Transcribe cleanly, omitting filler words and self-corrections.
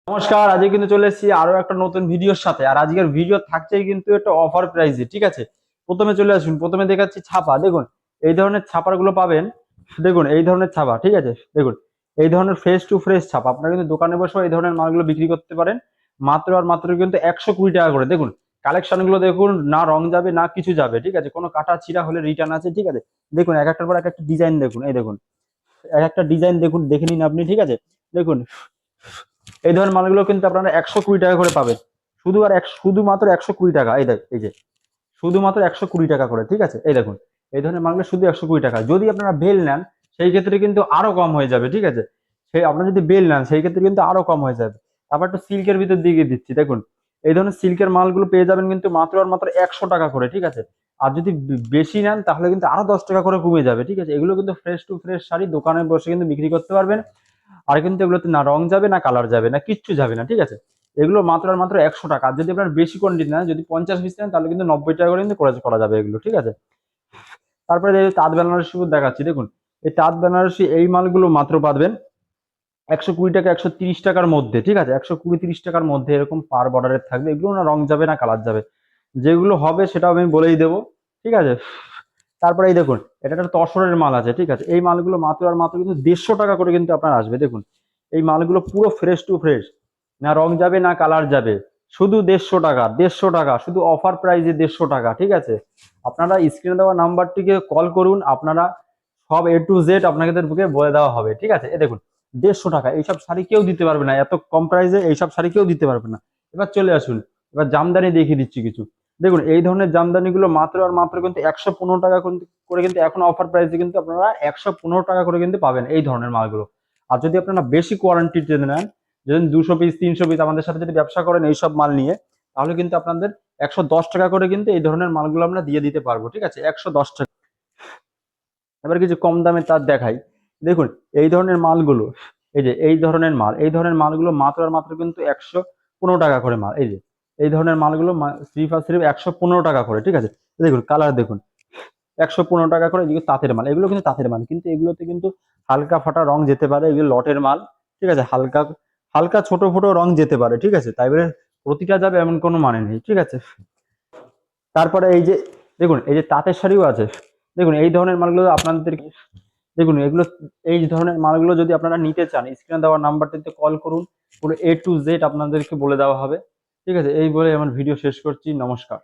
নমস্কার, আজকে কিন্তু চলে এসেছি আরো একটা নতুন ভিডিওর সাথে। আর আজকের ভিডিও থাকছেই কিন্তু একটা অফার প্রাইসে, ঠিক আছে। প্রথমে চলে আসুন, প্রথমে দেখাচ্ছি ছাপা। দেখুন এই ধরনের ছাপাগুলো পাবেন। দেখুন এই ধরনের ছাপা, ঠিক আছে। দেখুন এই ধরনের ফ্রেশ টু ফ্রেশ ছাপা আপনারা কিন্তু দোকানে বসে এই ধরনের মালগুলো বিক্রি করতে পারেন মাত্র আর মাত্র কিন্তু 120 টাকা করে। দেখুন কালেকশন গুলো দেখুন, না রং যাবে না কিছু যাবে, ঠিক আছে। কোনো কাটা ছিঁড়া হলে রিটার্ন আছে, ঠিক আছে। দেখুন এক একটার পর এক একটা ডিজাইন দেখুন, এই দেখুন এক একটা ডিজাইন দেখুন, দেখে নিন আপনি, ঠিক আছে। দেখুন এই ধরনের মালগুলো কিন্তু আপনারা 120 টাকা করে পাবেন। শুধুমাত্র 120 টাকা। এই দেখ, এই যে শুধুমাত্র 120 টাকা করে, ঠিক আছে। এই দেখুন এই ধরনের মালগুলো শুধু 120 টাকা। যদি আপনারা বেল নেন সেই ক্ষেত্রে কিন্তু আরো কম হয়ে যাবে, ঠিক আছে। সেই আপনারা যদি বেল নেন সেই ক্ষেত্রে কিন্তু আরো কম হয়ে যাবে। তারপর একটু সিল্কের ভিতর দিকে দিচ্ছি, দেখুন এই ধরনের সিল্কের মালগুলো পেয়ে যাবেন কিন্তু মাত্র আর মাত্র 100 টাকা করে, ঠিক আছে। আর যদি বেশি নেন তাহলে কিন্তু আরো 10 টাকা করে কমে যাবে, ঠিক আছে। এগুলো কিন্তু ফ্রেশ টু ফ্রেশ শাড়ি, দোকানে বসে কিন্তু বিক্রি করতে পারবেন। আর কিন্তু এগুলোতে না রং যাবে না কালার যাবে না কিচ্ছু যাবে না, ঠিক আছে। এগুলো মাত্র আর মাত্র 100 টাকা। আর যদি আপনার বেশি কোয়ান্টিটি নেন, যদি 50 পিস নেন তাহলে কিন্তু 90 টাকা করে কিন্তু করা যাবে এগুলো, ঠিক আছে। তারপরে এই তাঁত বেনারসি দেখাচ্ছি, দেখুন এই তাঁত বেনারসি এই মালগুলো মাত্র পাবেন 120 টাকা 130 টাকার মধ্যে, ঠিক আছে। 120-130 টাকার মধ্যে এরকম পার বর্ডারের থাকবে। এগুলো না রং যাবে না কালার যাবে, যেগুলো হবে সেটাও আমি বলেই দেবো, ঠিক আছে। তারপরে এই দেখুন এটা একটা তসরের মাল আছে, ঠিক আছে। এই মালগুলো মাত্র আর মাত্র কিন্তু 150 টাকা করে কিন্তু আপনার আসবে। দেখুন এই মালগুলো পুরো ফ্রেশ টু ফ্রেশ, না রং যাবে না কালার যাবে। শুধু 150 টাকা, 150 টাকা, শুধু অফার প্রাইসে 150 টাকা, ঠিক আছে। আপনারা স্ক্রিনে দেওয়া নাম্বারটিকে কল করুন, আপনারা সব A to Z আপনাদেরকে বলে দেওয়া হবে, ঠিক আছে। এ দেখুন 150 টাকা, এইসব শাড়ি কেউ দিতে পারবে না, এত কম প্রাইসে এইসব শাড়ি কেউ দিতে পারবে না। এবার চলে আসুন, এবার জামদানি দেখিয়ে দিচ্ছি কিছু। দেখুন এই ধরনের জামদানি গুলো মাত্র আর মাত্র কিন্তু 115 টাকা করে কিন্তু এখন অফার প্রাইসে কিন্তু আপনারা 115 টাকা করে কিন্তু পাবেন এই ধরনের মালগুলো। আর যদি আপনারা বেশি কোয়ান্টিটি নেন, যদি 200 পিস 300 পিস আমাদের সাথে যদি ব্যবসা করেন এইসব মাল নিয়ে, তাহলে কিন্তু আপনাদের 110 টাকা করে কিন্তু এই ধরনের মালগুলো আমরা দিয়ে দিতে পারবো, ঠিক আছে। 110 টাকা। এবার কিছু কম দামে তার দেখাই। দেখুন এই ধরনের মালগুলো, এই যে এই ধরনের মালগুলো মাত্র আর মাত্র কিন্তু 115 টাকা করে মাল। এই যে এই ধরনের মালগুলো সিরিফ আর সিরিফ 115 টাকা করে, ঠিক আছে। দেখুন কালার দেখুন, 115 টাকা করে। এগুলো তাঁতের মাল, এগুলো কিন্তু তাঁতের মাল, কিন্তু এগুলোতে কিন্তু হালকা ফাটা রং যেতে পারে, এগুলো লটের মাল, ঠিক আছে। হালকা হালকা ছোট ফোটো রং যেতে পারে, ঠিক আছে। তাই বলে প্রতিটা যাবে এমন কোনো মানে নেই, ঠিক আছে। তারপরে এই যে দেখুন এই যে তাঁতের শাড়িও আছে। দেখুন এই ধরনের মালগুলো আপনাদের, দেখুন এগুলো এই ধরনের মালগুলো যদি আপনারা নিতে চান স্ক্রিনে দেওয়া নাম্বারটিতে কল করুন, পুরো A to Z আপনাদেরকে বলে দেওয়া হবে, ঠিক আছে। এই বলে আমার ভিডিও শেষ করছি। নমস্কার।